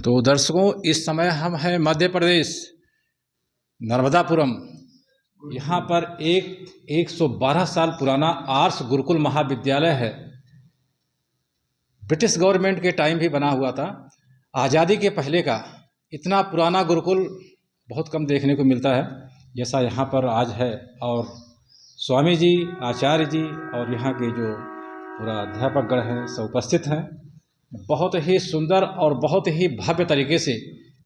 तो दर्शकों, इस समय हम हैं मध्य प्रदेश नर्मदापुरम। यहाँ पर एक 112 साल पुराना आर्ष गुरुकुल महाविद्यालय है। ब्रिटिश गवर्नमेंट के टाइम भी बना हुआ था, आज़ादी के पहले का। इतना पुराना गुरुकुल बहुत कम देखने को मिलता है जैसा यहाँ पर आज है। और स्वामी जी, आचार्य जी और यहाँ के जो पूरा अध्यापकगण हैं सब उपस्थित हैं। बहुत ही सुंदर और बहुत ही भव्य तरीके से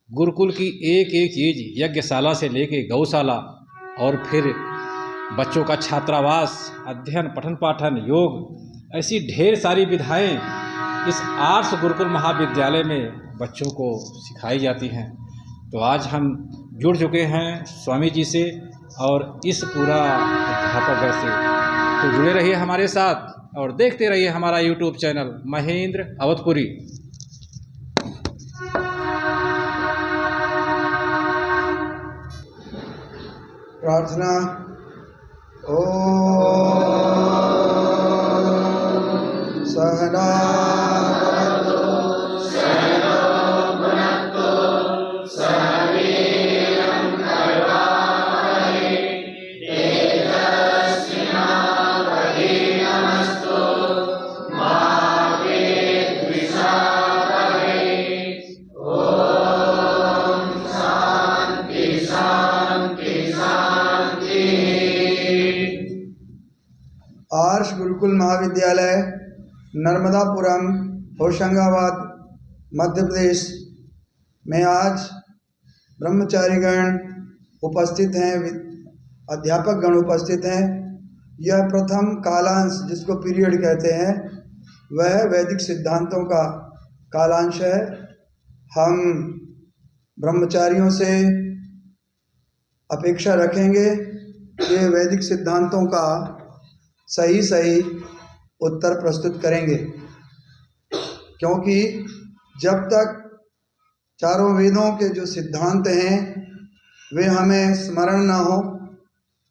गुरुकुल की एक एक चीज़, यज्ञशाला से लेके गौशाला और फिर बच्चों का छात्रावास, अध्ययन, पठन पाठन, योग, ऐसी ढेर सारी विधाएं इस आर्ष गुरुकुल महाविद्यालय में बच्चों को सिखाई जाती हैं। तो आज हम जुड़ चुके हैं स्वामी जी से और इस पूरा अध्यापकगण से। तो जुड़े रहिए हमारे साथ और देखते रहिए हमारा YouTube चैनल महेंद्र अवधपुरी। प्रार्थना। ओम सहना आर्ष गुरुकुल महाविद्यालय नर्मदापुरम, होशंगाबाद, मध्य प्रदेश में आज ब्रह्मचारीगण उपस्थित हैं, अध्यापक गण उपस्थित हैं। यह प्रथम कालांश, जिसको पीरियड कहते हैं, वह वैदिक सिद्धांतों का कालांश है। हम ब्रह्मचारियों से अपेक्षा रखेंगे कि वैदिक सिद्धांतों का सही उत्तर प्रस्तुत करेंगे, क्योंकि जब तक चारों वेदों के जो सिद्धांत हैं वे हमें स्मरण ना हो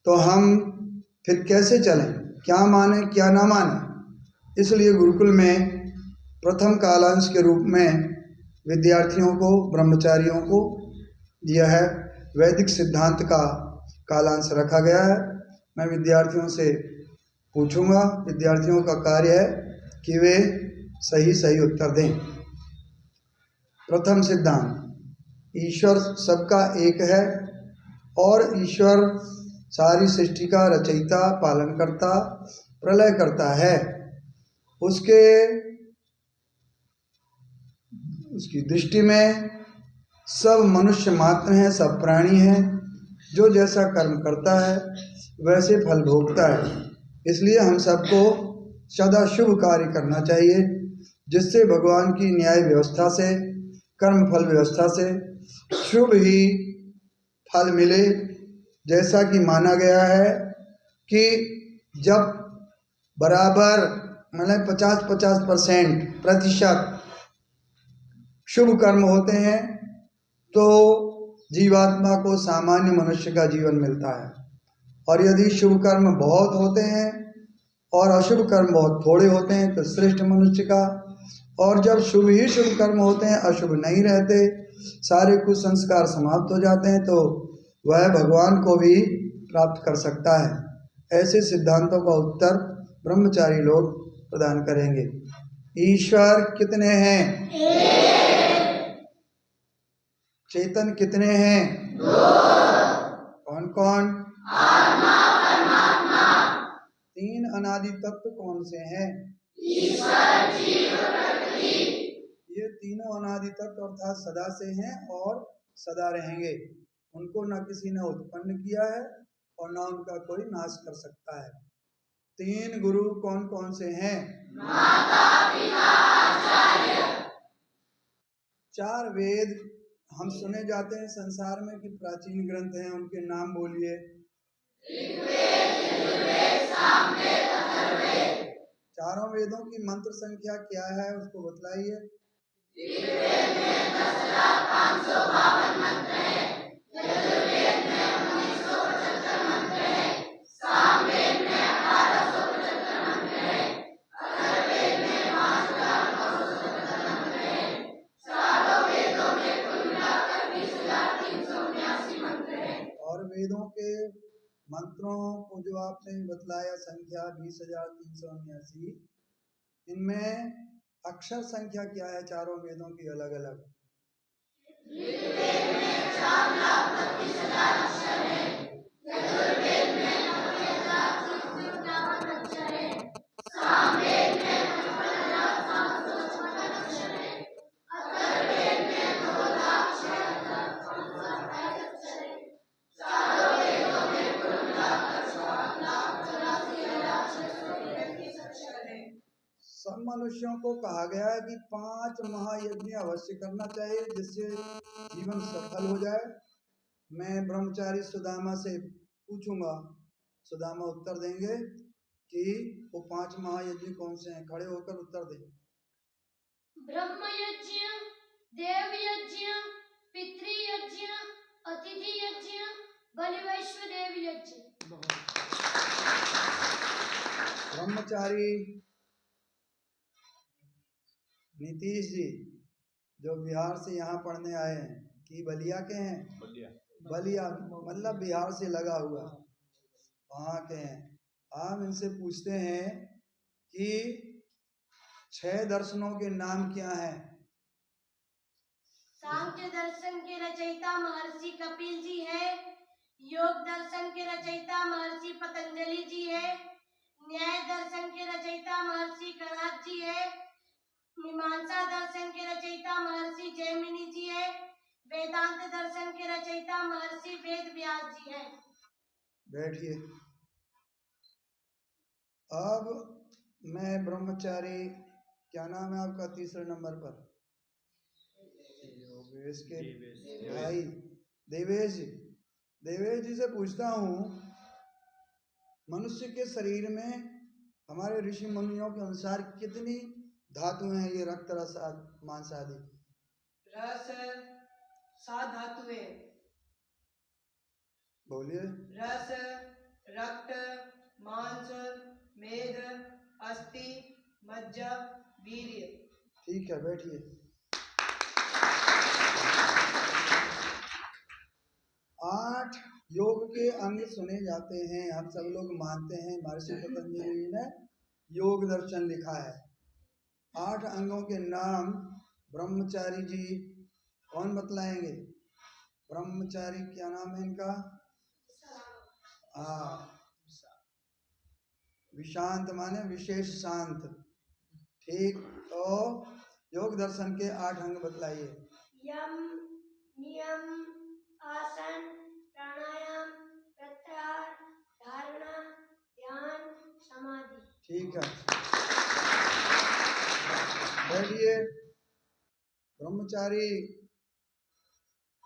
तो हम फिर कैसे चलें, क्या माने क्या ना माने। इसलिए गुरुकुल में प्रथम कालांश के रूप में विद्यार्थियों को, ब्रह्मचारियों को यह वैदिक सिद्धांत का कालांश रखा गया है। मैं विद्यार्थियों से पूछूंगा, विद्यार्थियों का कार्य है कि वे सही उत्तर दें। प्रथम सिद्धांत, ईश्वर सबका एक है और ईश्वर सारी सृष्टि का रचयिता, पालनकर्ता, प्रलय करता है। उसकी दृष्टि में सब मनुष्य मात्र हैं, सब प्राणी हैं। जो जैसा कर्म करता है वैसे फल भोगता है। इसलिए हम सबको सदा शुभ कार्य करना चाहिए, जिससे भगवान की न्याय व्यवस्था से, कर्म फल व्यवस्था से शुभ ही फल मिले। जैसा कि माना गया है कि जब बराबर मतलब 50-50% प्रतिशत शुभ कर्म होते हैं तो जीवात्मा को सामान्य मनुष्य का जीवन मिलता है। और यदि शुभ कर्म बहुत होते हैं और अशुभ कर्म बहुत थोड़े होते हैं तो श्रेष्ठ मनुष्य का। और जब शुभ ही शुभ कर्म होते हैं, अशुभ नहीं रहते, सारे कुसंस्कार समाप्त हो जाते हैं, तो वह भगवान को भी प्राप्त कर सकता है। ऐसे सिद्धांतों का उत्तर ब्रह्मचारी लोग प्रदान करेंगे। ईश्वर कितने हैं? चेतन कितने हैं? कौन कौन? आत्मा, परमात्मा। तीन अनादि तत्व कौन से हैं? ईश्वर, जीव, प्रकृति। ये तीनों अनादि तत्व अर्थात सदा से हैं और सदा रहेंगे। उनको न किसी ने उत्पन्न किया है और न उनका कोई नाश कर सकता है। तीन गुरु कौन कौन से हैं? माता, पिता, आचार्य। चार वेद हम सुने जाते हैं संसार में कि प्राचीन ग्रंथ हैं, उनके नाम बोलिए। चारों वेदों की मंत्र संख्या क्या है उसको बतलाइए। ऋग्वेद में 10,552 मंत्र हैं, यजुर्वेद में 1975 मंत्र हैं, सामवेद में 1875 मंत्र हैं, अथर्ववेद में 5,977 मंत्र हैं, चारों वेदों में मंत्रों को जो आपने बतलाया संख्या 20,379, इनमें अक्षर संख्या क्या है चारों वेदों की अलग अलग? ऋग्वेद में 4,32,000 अक्षर है, यजुर्वेद में 90,351 अक्षर है, सामवेद में 55,756 अक्षर है, अथर्ववेद में 2,76,528 अक्षर है। चारों वेदों में कुल मिलाकर 7,84,633 अक्षर है। सब मनुष्यों को कहा गया है कि 5 महायज्ञ अवश्य करना चाहिए जिससे जीवन सफल हो जाए। मैं ब्रह्मचारी सुदामा से पूछूंगा, सुदामा उत्तर देंगे कि वो 5 महायज्ञ कौन से हैं। खड़े होकर उत्तर दें। ब्रह्म यज्ञ, देव यज्ञ, पितृ यज्ञ, अतिथि यज्ञ, बलिवैश्वदेव यज्ञ। ब्रह्मचारी नीतीश जी जो बिहार से यहाँ पढ़ने आए हैं, कि बलिया के हैं? बलिया मतलब बिहार से लगा हुआ, वहाँ के हैं। हम इनसे पूछते हैं कि 6 दर्शनों के नाम क्या हैं? सांख्य दर्शन के रचयिता महर्षि कपिल जी है, योग दर्शन के रचयिता महर्षि पतंजलि जी है, न्याय दर्शन के रचयिता महर्षि कणाद जी है, मीमांसा दर्शन के रचयिता महर्षि जैमिनी जी है, वेदांत दर्शन के रचयिता महर्षि वेद व्यास जी हैं। बैठिए। अब मैं ब्रह्मचारी, क्या नाम है आपका तीसरे नंबर पर? योगेश के भाई देवेश जी। देवेश जी से पूछता हूँ, मनुष्य के शरीर में हमारे ऋषि मुनियों के अनुसार कितनी धातुएं हैं? ये रक्त, रस, मांस आदि। रस 7 धातुएं। बोलिए। रस, रक्त, मांस, मेद, अस्थि, मज्जा, वीर्य। ठीक है, बैठिए। आठ योग के अंग सुने जाते हैं, हम सब लोग मानते हैं। महर्षि पतंजलि ने योग दर्शन लिखा है। 8 अंगों के नाम ब्रह्मचारी जी कौन बतलाएंगे? ब्रह्मचारी क्या नाम है इनका? विशांत माने विशेष शांत। ठीक, तो योग दर्शन के 8 अंग बतलाइए। यम, नियम, आसन, प्राणायाम, प्रत्याहार, धारणा, ध्यान, समाधि। ठीक है, बैठिए। ब्रह्मचारी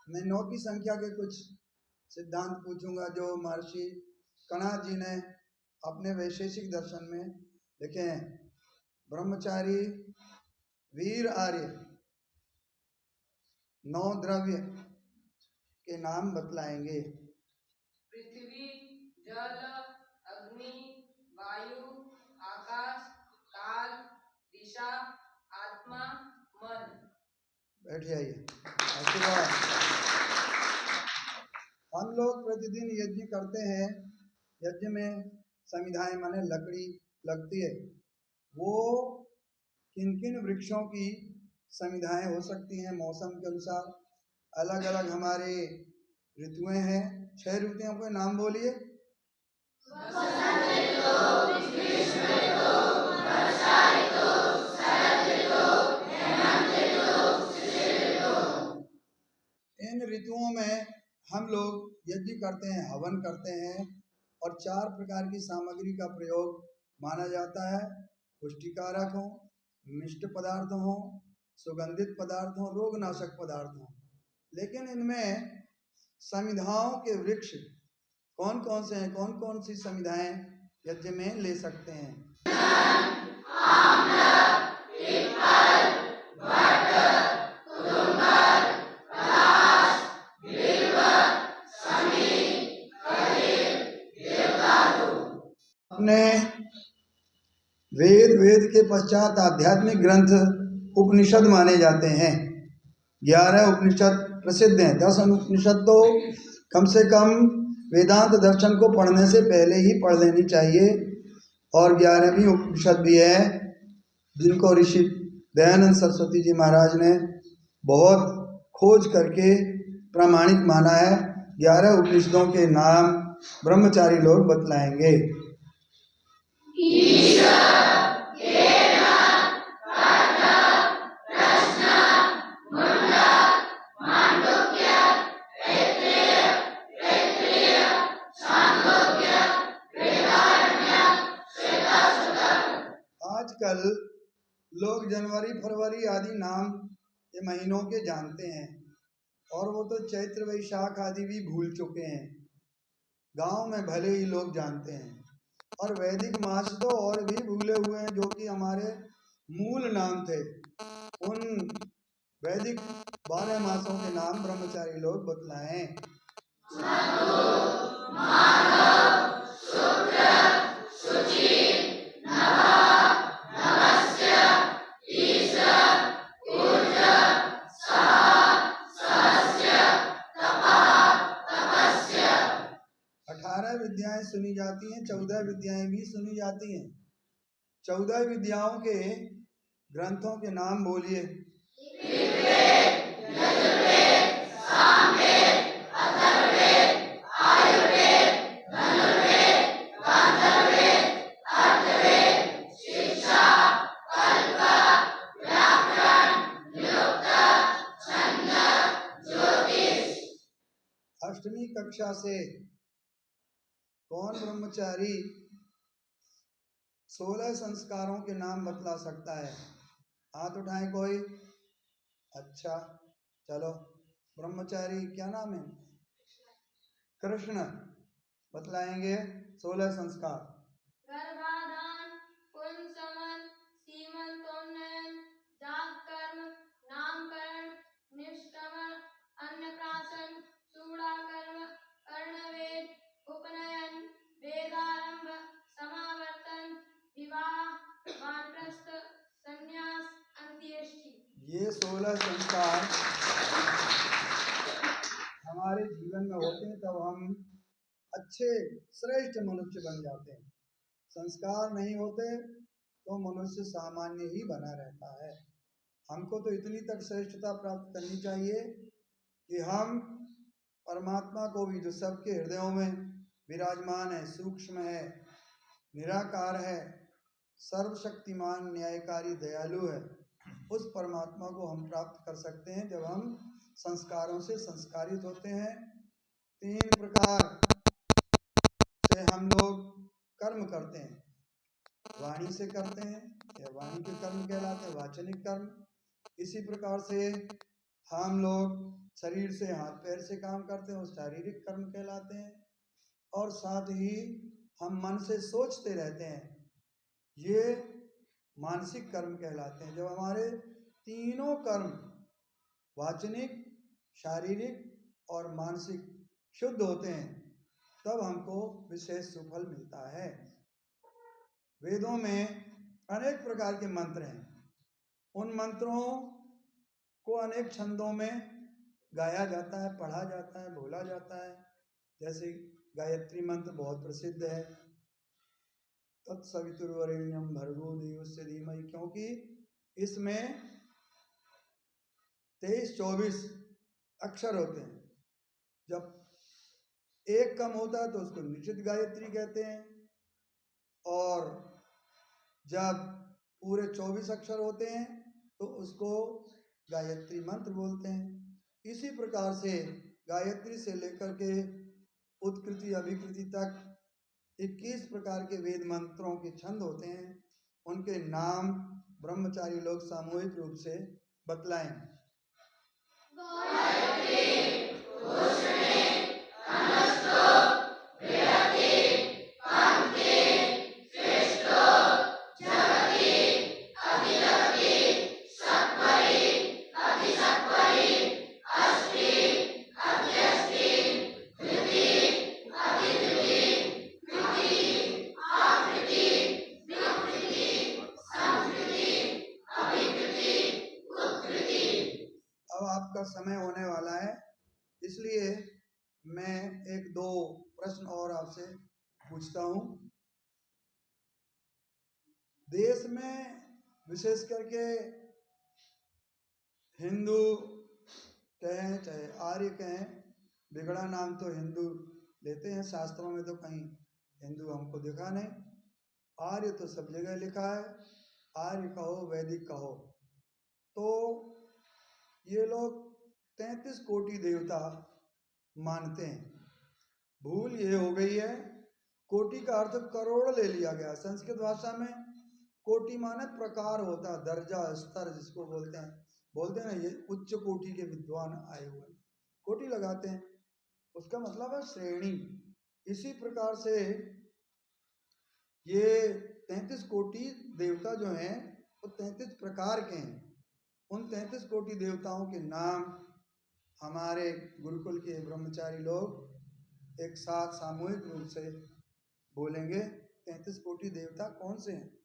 मैं 9 की संख्या के कुछ सिद्धांत पूछूंगा जो महर्षि कणाद जी ने अपने वैशेषिक दर्शन में लिखे हैं। ब्रह्मचारी वीर आर्य 9 द्रव्य के नाम बतलाएंगे। पृथ्वी, जल, अग्नि, वायु, आकाश, काल, दिशा, आत्मा, मन। बैठ जाइए। आशीर्वाद। हम लोग प्रतिदिन यज्ञ करते हैं। यज्ञ में समिधाएं माने लकड़ी लगती है। वो किन किन वृक्षों की समिधाएं हो सकती हैं? मौसम के अनुसार अलग अलग हमारे ऋतुएं हैं। 6 ऋतुओं के नाम बोलिए। इन ऋतुओं में हम लोग यज्ञ करते हैं, हवन करते हैं और 4 प्रकार की सामग्री का प्रयोग माना जाता है। पुष्टिकारक हो, मिष्ट पदार्थ हो, सुगंधित पदार्थ हो, रोगनाशक पदार्थ हो। लेकिन इनमें समिधाओं के वृक्ष कौन कौन से हैं? कौन कौन सी समिधाएं यज्ञ में ले सकते हैं? अपने वेद के पश्चात आध्यात्मिक ग्रंथ उपनिषद माने जाते हैं। 11 उपनिषद प्रसिद्ध हैं। 10 उपनिषद तो कम से कम वेदांत दर्शन को पढ़ने से पहले ही पढ़ लेनी चाहिए। और 11वीं उपनिषद भी है जिनको ऋषि दयानंद सरस्वती जी महाराज ने बहुत खोज करके प्रामाणिक माना है। 11 उपनिषदों के नाम ब्रह्मचारी लोग बतलाएंगे। आजकल लोग जनवरी फरवरी आदि नाम ये महीनों के जानते हैं और वो तो चैत्र वैशाख आदि भी भूल चुके हैं। गांव में भले ही लोग जानते हैं और वैदिक मास तो और भी भूले हुए हैं जो कि हमारे मूल नाम थे। उन वैदिक 12 मासों के नाम ब्रह्मचारी लोग बतलाएं। विद्याएं सुनी जाती हैं, 14 विद्याएं भी सुनी जाती हैं। 14 विद्याओं के ग्रंथों के नाम बोलिए। अष्टमी कक्षा से कौन ब्रह्मचारी 16 संस्कारों के नाम बतला सकता है? हाथ उठाएं कोई। अच्छा चलो, ब्रह्मचारी क्या नाम है? कृष्ण बतलाएंगे 16 संस्कार। गर्भाधान, पुंसवन, सीमंतोन्नयन, जागकर्म, नामकरण, निष्क्रमण, अन्नप्राशन, चूड़ाकर्म, कर्णवेद, उपनयन, वेदारंभ, समावर्तन, विवाह, वानप्रस्थ, संन्यास, अंत्येष्टि। ये 16 संस्कार हमारे जीवन में होते हैं तब हम अच्छे श्रेष्ठ मनुष्य बन जाते हैं। संस्कार नहीं होते तो मनुष्य सामान्य ही बना रहता है। हमको तो इतनी तक श्रेष्ठता प्राप्त करनी चाहिए कि हम परमात्मा को भी, जो सबके हृदयों में विराजमान है, सूक्ष्म है, निराकार है, सर्वशक्तिमान, न्यायकारी, दयालु है, उस परमात्मा को हम प्राप्त कर सकते हैं जब हम संस्कारों से संस्कारित होते हैं। 3 प्रकार से हम लोग कर्म करते हैं। वाणी से करते हैं, या वाणी के कर्म कहलाते हैं वाचनिक कर्म। इसी प्रकार से हम लोग शरीर से, हाथ पैर से काम करते हैं, वो शारीरिक कर्म कहलाते हैं। और साथ ही हम मन से सोचते रहते हैं, ये मानसिक कर्म कहलाते हैं। जब हमारे तीनों कर्म वाचनिक, शारीरिक और मानसिक शुद्ध होते हैं तब हमको विशेष सुफल मिलता है। वेदों में अनेक प्रकार के मंत्र हैं। उन मंत्रों को अनेक छंदों में गाया जाता है, पढ़ा जाता है, बोला जाता है। जैसे गायत्री मंत्र बहुत प्रसिद्ध है, तत्सवितुर्वरेण्यं भर्गो देवस्य धीमहि, क्योंकि इसमें 23-24 अक्षर होते हैं। जब एक कम होता है तो उसको निश्चित गायत्री कहते हैं, और जब पूरे 24 अक्षर होते हैं तो उसको गायत्री मंत्र बोलते हैं। इसी प्रकार से गायत्री से लेकर के उत्कृति अभिकृति तक 21 प्रकार के वेद मंत्रों के छंद होते हैं। उनके नाम ब्रह्मचारी लोग सामूहिक रूप से बतलाएं। समय होने वाला है, इसलिए मैं 1-2 प्रश्न और आपसे पूछता हूँ। देश में विशेष करके हिंदू कहें चाहे आर्य कहें, बिगड़ा नाम तो हिंदू लेते हैं, शास्त्रों में तो कहीं हिंदू हमको दिखा नहीं। आर्य तो सब जगह लिखा है, आर्य कहो वैदिक कहो। तो ये लोग 33 कोटि देवता मानते हैं। भूल ये हो गई है, कोटि का अर्थ करोड़ ले लिया गया। संस्कृत भाषा में कोटि माने प्रकार होता है, दर्जा, स्तर जिसको बोलते हैं ना, ये उच्च कोटि के विद्वान आए हुए कोटि लगाते हैं, उसका मतलब है श्रेणी। इसी प्रकार से ये 33 कोटि देवता जो हैं वो 33 प्रकार के हैं। उन 33 कोटि देवताओं के नाम हमारे गुरुकुल के ब्रह्मचारी लोग एक साथ सामूहिक रूप से बोलेंगे। 33 कोटि देवता कौन से हैं?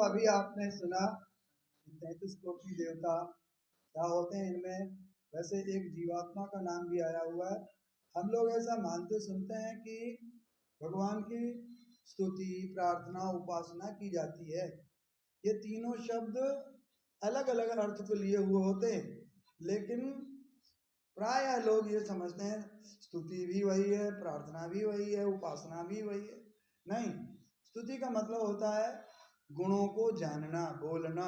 अभी आपने सुना 33 कोटि देवता क्या होते हैं। इनमें वैसे एक जीवात्मा का नाम भी आया हुआ है। हम लोग ऐसा मानते सुनते हैं कि भगवान की स्तुति, प्रार्थना, उपासना की जाती है। ये तीनों शब्द अलग अलग अर्थ को लिए हुए होते हैं, लेकिन प्राय लोग ये समझते हैं स्तुति भी वही है, प्रार्थना भी वही है, उपासना भी वही है। नहीं, स्तुति का मतलब होता है गुणों को जानना, बोलना,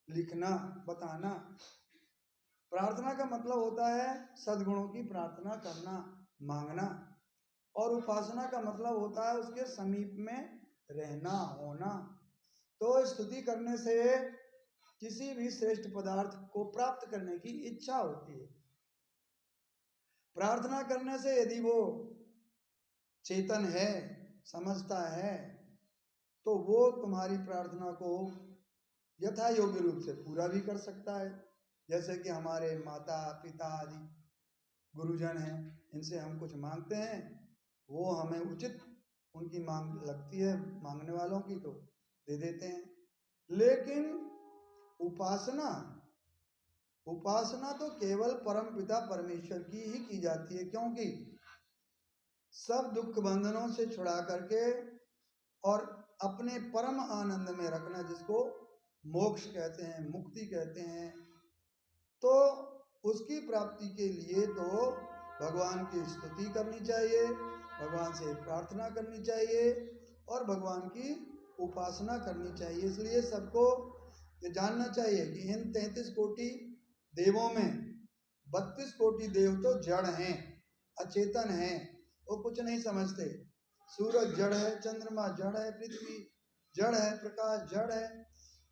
लिखना, बताना। प्रार्थना का मतलब होता है सद्गुणों की प्रार्थना करना, मांगना। और उपासना का मतलब होता है उसके समीप में रहना, होना। तो स्तुति करने से किसी भी श्रेष्ठ पदार्थ को प्राप्त करने की इच्छा होती है। प्रार्थना करने से यदि वो चेतन है, समझता है, तो वो तुम्हारी प्रार्थना को यथा योग्य रूप से पूरा भी कर सकता है। जैसे कि हमारे माता पिता आदि गुरुजन हैं, इनसे हम कुछ मांगते हैं, वो हमें उचित उनकी मांग लगती है, मांगने वालों की, तो दे देते हैं। लेकिन उपासना तो केवल परम पिता परमेश्वर की ही की जाती है, क्योंकि सब दुख बंधनों से छुड़ा करके और अपने परम आनंद में रखना, जिसको मोक्ष कहते हैं, मुक्ति कहते हैं, तो उसकी प्राप्ति के लिए तो भगवान की स्तुति करनी चाहिए, भगवान से प्रार्थना करनी चाहिए और भगवान की उपासना करनी चाहिए। इसलिए सबको ये जानना चाहिए कि इन 33 कोटि देवों में 32 कोटि देव तो जड़ हैं, अचेतन हैं, वो कुछ नहीं समझते। सूरज जड़ है, चंद्रमा जड़ है, पृथ्वी जड़ है, प्रकाश जड़ है।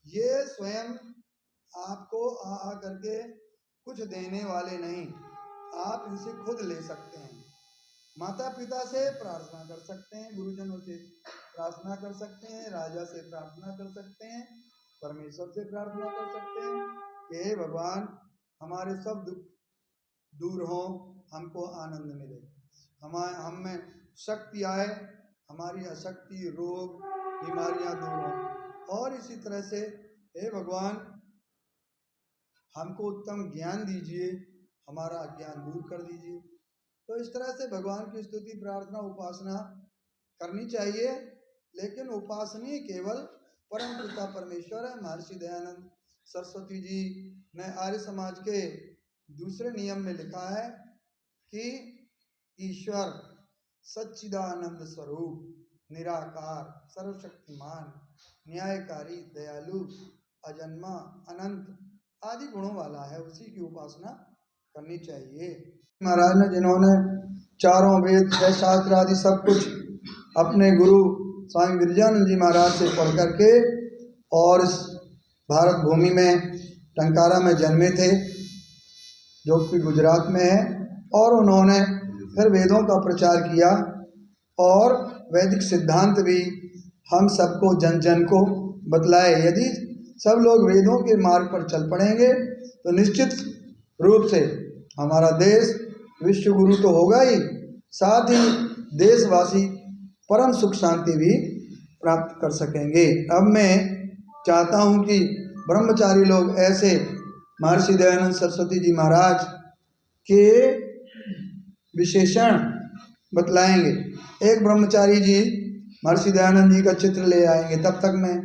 ये स्वयं आपको आ करके कुछ देने वाले नहीं, आप इनसे खुद ले सकते हैं। माता पिता से प्रार्थना कर सकते हैं, गुरुजनों से प्रार्थना कर सकते हैं, राजा से प्रार्थना कर सकते हैं, परमेश्वर से प्रार्थना कर सकते हैं कि हे भगवान, हमारे सब दुख दूर हो, हमको आनंद मिले, हम में शक्ति आए, हमारी अशक्ति, रोग, बीमारियां दूर हो। और इसी तरह से हे भगवान, हमको उत्तम ज्ञान दीजिए, हमारा अज्ञान दूर कर दीजिए। तो इस तरह से भगवान की स्तुति, प्रार्थना, उपासना करनी चाहिए। लेकिन उपासनीय केवल परम पिता परमेश्वर है। महर्षि दयानंद सरस्वती जी ने आर्य समाज के दूसरे नियम में लिखा है कि ईश्वर सच्चिदानंद स्वरूप, निराकार, सर्वशक्तिमान, न्यायकारी, दयालु, अजन्मा, अनंत आदि गुणों वाला है, उसी की उपासना करनी चाहिए। महाराज ने जिन्होंने चारों वेद, 6 शास्त्र आदि सब कुछ अपने गुरु स्वामी विरजानंद जी महाराज से पढ़ करके और इस भारत भूमि में टंकारा में जन्मे थे, जो कि गुजरात में है, और उन्होंने फिर वेदों का प्रचार किया और वैदिक सिद्धांत भी हम सबको, जन जन को बतलाए। यदि सब लोग वेदों के मार्ग पर चल पड़ेंगे तो निश्चित रूप से हमारा देश विश्व गुरु तो होगा ही, साथ ही देशवासी परम सुख शांति भी प्राप्त कर सकेंगे। अब मैं चाहता हूँ कि ब्रह्मचारी लोग ऐसे महर्षि दयानंद सरस्वती जी महाराज के विशेषण बतलाएंगे। एक ब्रह्मचारी जी महर्षि दयानंद जी का चित्र ले आएंगे, तब तक मैं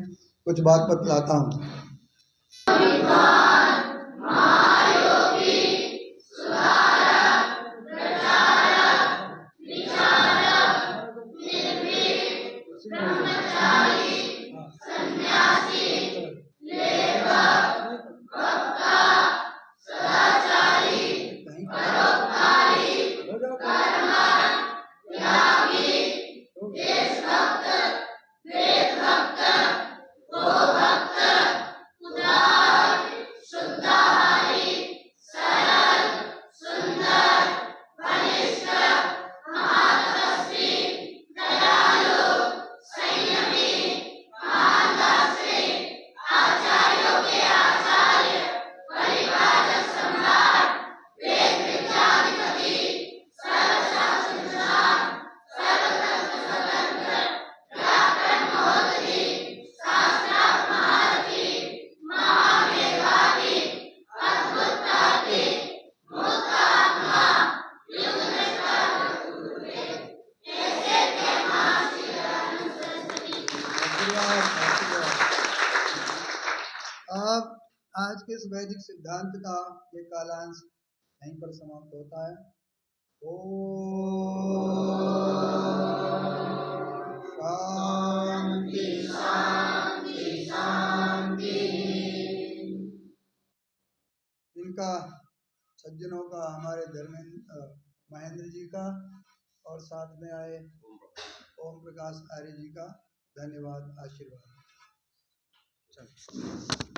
कुछ बात बतलाता हूँ। अब आज के इस वैदिक सिद्धांत का ये कालांश यहीं पर समाप्त होता है। शांति शांति शांति। इनका सज्जनों का, हमारे धर्मेंद्र महेंद्र जी का और साथ में आए ओम प्रकाश आर्य जी का धन्यवाद, आशीर्वाद। चलो।